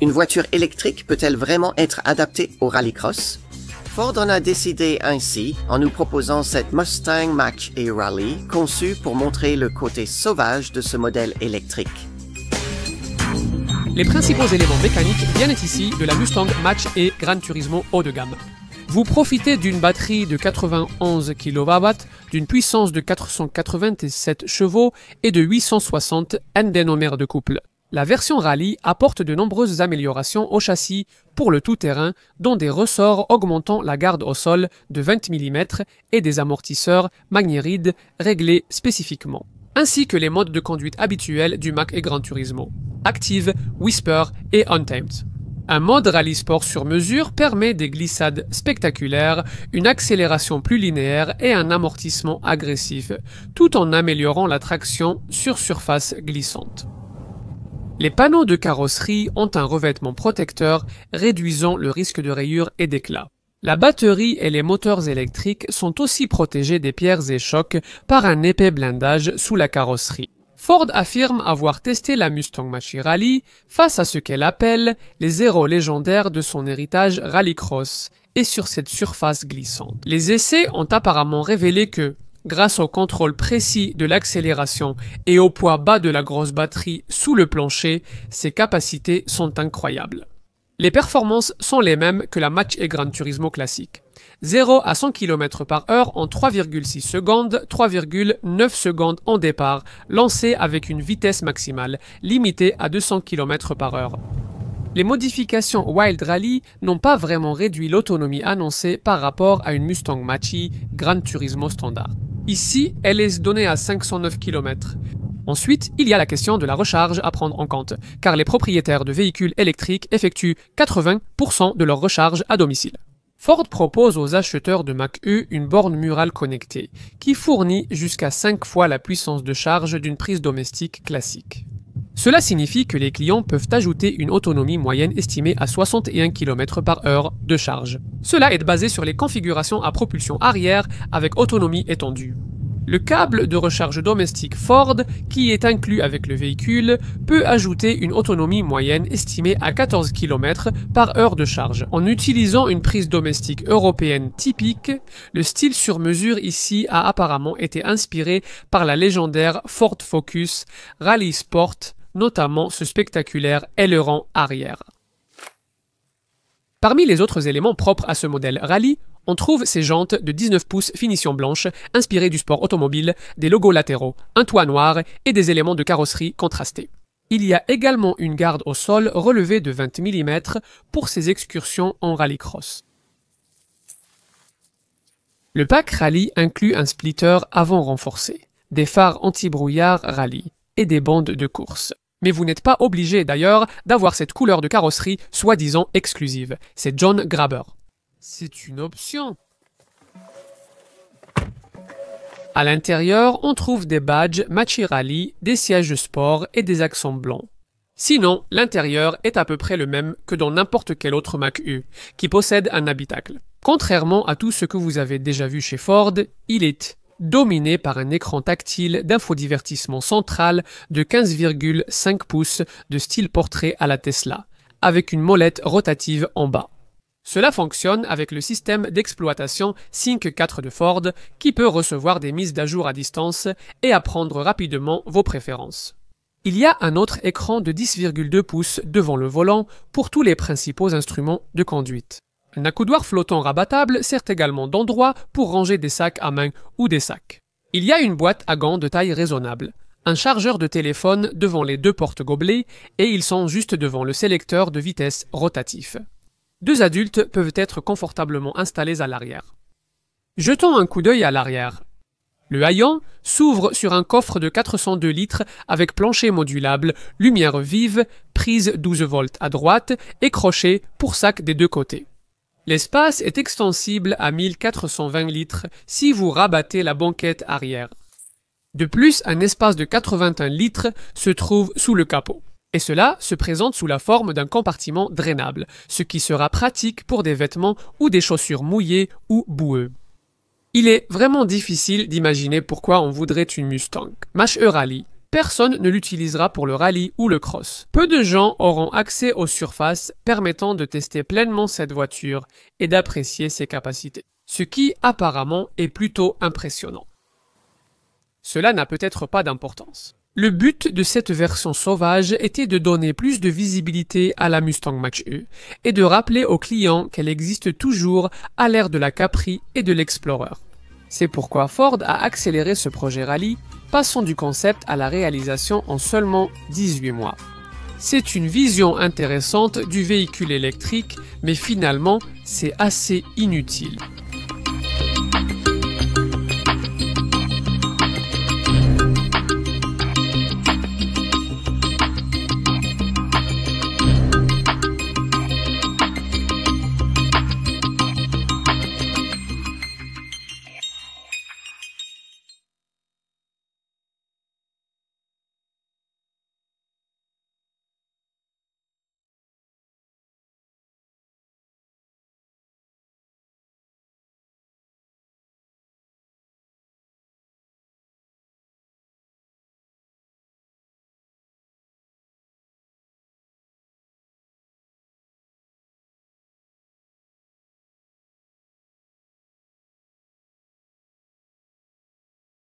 Une voiture électrique peut-elle vraiment être adaptée au rallycross? Ford en a décidé ainsi en nous proposant cette Mustang Mach-E Rally conçue pour montrer le côté sauvage de ce modèle électrique. Les principaux éléments mécaniques viennent ici de la Mustang Mach-E Gran Turismo haut de gamme. Vous profitez d'une batterie de 91 kW, d'une puissance de 487 chevaux et de 860 N-dénomères de couple. La version rallye apporte de nombreuses améliorations au châssis pour le tout-terrain, dont des ressorts augmentant la garde au sol de 20 mm et des amortisseurs Magnerides réglés spécifiquement, ainsi que les modes de conduite habituels du Mach-E Gran Turismo, Active, Whisper et Untamed. Un mode rallye sport sur mesure permet des glissades spectaculaires, une accélération plus linéaire et un amortissement agressif, tout en améliorant la traction sur surface glissante. Les panneaux de carrosserie ont un revêtement protecteur réduisant le risque de rayures et d'éclats. La batterie et les moteurs électriques sont aussi protégés des pierres et chocs par un épais blindage sous la carrosserie. Ford affirme avoir testé la Mustang Mach-E Rally face à ce qu'elle appelle les héros légendaires de son héritage rallycross et sur cette surface glissante. Les essais ont apparemment révélé que, grâce au contrôle précis de l'accélération et au poids bas de la grosse batterie sous le plancher, ses capacités sont incroyables. Les performances sont les mêmes que la Mach-E Gran Turismo classique. 0 à 100 km/h en 3,6 secondes, 3,9 secondes en départ, lancé avec une vitesse maximale, limitée à 200 km/h. Les modifications Wild Rally n'ont pas vraiment réduit l'autonomie annoncée par rapport à une Mustang Mach-E Gran Turismo standard. Ici, elle est donnée à 509 km. Ensuite, il y a la question de la recharge à prendre en compte, car les propriétaires de véhicules électriques effectuent 80% de leur recharge à domicile. Ford propose aux acheteurs de Mach-E une borne murale connectée, qui fournit jusqu'à 5 fois la puissance de charge d'une prise domestique classique. Cela signifie que les clients peuvent ajouter une autonomie moyenne estimée à 61 km/h de charge. Cela est basé sur les configurations à propulsion arrière avec autonomie étendue. Le câble de recharge domestique Ford, qui est inclus avec le véhicule, peut ajouter une autonomie moyenne estimée à 14 km/h de charge. En utilisant une prise domestique européenne typique, le style sur mesure ici a apparemment été inspiré par la légendaire Ford Focus Rally Sport, notamment ce spectaculaire aileron arrière. Parmi les autres éléments propres à ce modèle rallye, on trouve ces jantes de 19 pouces finition blanche, inspirées du sport automobile, des logos latéraux, un toit noir et des éléments de carrosserie contrastés. Il y a également une garde au sol relevée de 20 mm pour ses excursions en rallycross. Le pack rallye inclut un splitter avant renforcé, des phares anti-brouillard rallye et des bandes de course. Mais vous n'êtes pas obligé d'ailleurs d'avoir cette couleur de carrosserie soi-disant exclusive. C'est John Graber. C'est une option. À l'intérieur, on trouve des badges Mach-E Rally, des sièges sport et des accents blancs. Sinon, l'intérieur est à peu près le même que dans n'importe quel autre Mach-E, qui possède un habitacle. Contrairement à tout ce que vous avez déjà vu chez Ford, il est dominé par un écran tactile d'infodivertissement central de 15,5 pouces de style portrait à la Tesla, avec une molette rotative en bas. Cela fonctionne avec le système d'exploitation Sync 4 de Ford qui peut recevoir des mises à jour à distance et apprendre rapidement vos préférences. Il y a un autre écran de 10,2 pouces devant le volant pour tous les principaux instruments de conduite. Un accoudoir flottant rabattable sert également d'endroit pour ranger des sacs à main ou des sacs. Il y a une boîte à gants de taille raisonnable, un chargeur de téléphone devant les deux portes gobelets et ils sont juste devant le sélecteur de vitesse rotatif. 2 adultes peuvent être confortablement installés à l'arrière. Jetons un coup d'œil à l'arrière. Le haillon s'ouvre sur un coffre de 402 litres avec plancher modulable, lumière vive, prise 12 volts à droite et crochet pour sac des deux côtés. L'espace est extensible à 1420 litres si vous rabattez la banquette arrière. De plus, un espace de 81 litres se trouve sous le capot. Et cela se présente sous la forme d'un compartiment drainable, ce qui sera pratique pour des vêtements ou des chaussures mouillées ou boueux. Il est vraiment difficile d'imaginer pourquoi on voudrait une Mustang Mach-E Rally personne ne l'utilisera pour le rallye ou le cross. Peu de gens auront accès aux surfaces permettant de tester pleinement cette voiture et d'apprécier ses capacités. Ce qui, apparemment, est plutôt impressionnant. Cela n'a peut-être pas d'importance. Le but de cette version sauvage était de donner plus de visibilité à la Mustang Mach-E et de rappeler aux clients qu'elle existe toujours à l'ère de la Capri et de l'Explorer. C'est pourquoi Ford a accéléré ce projet rallye, passant du concept à la réalisation en seulement 18 mois. C'est une vision intéressante du véhicule électrique, mais finalement, c'est assez inutile.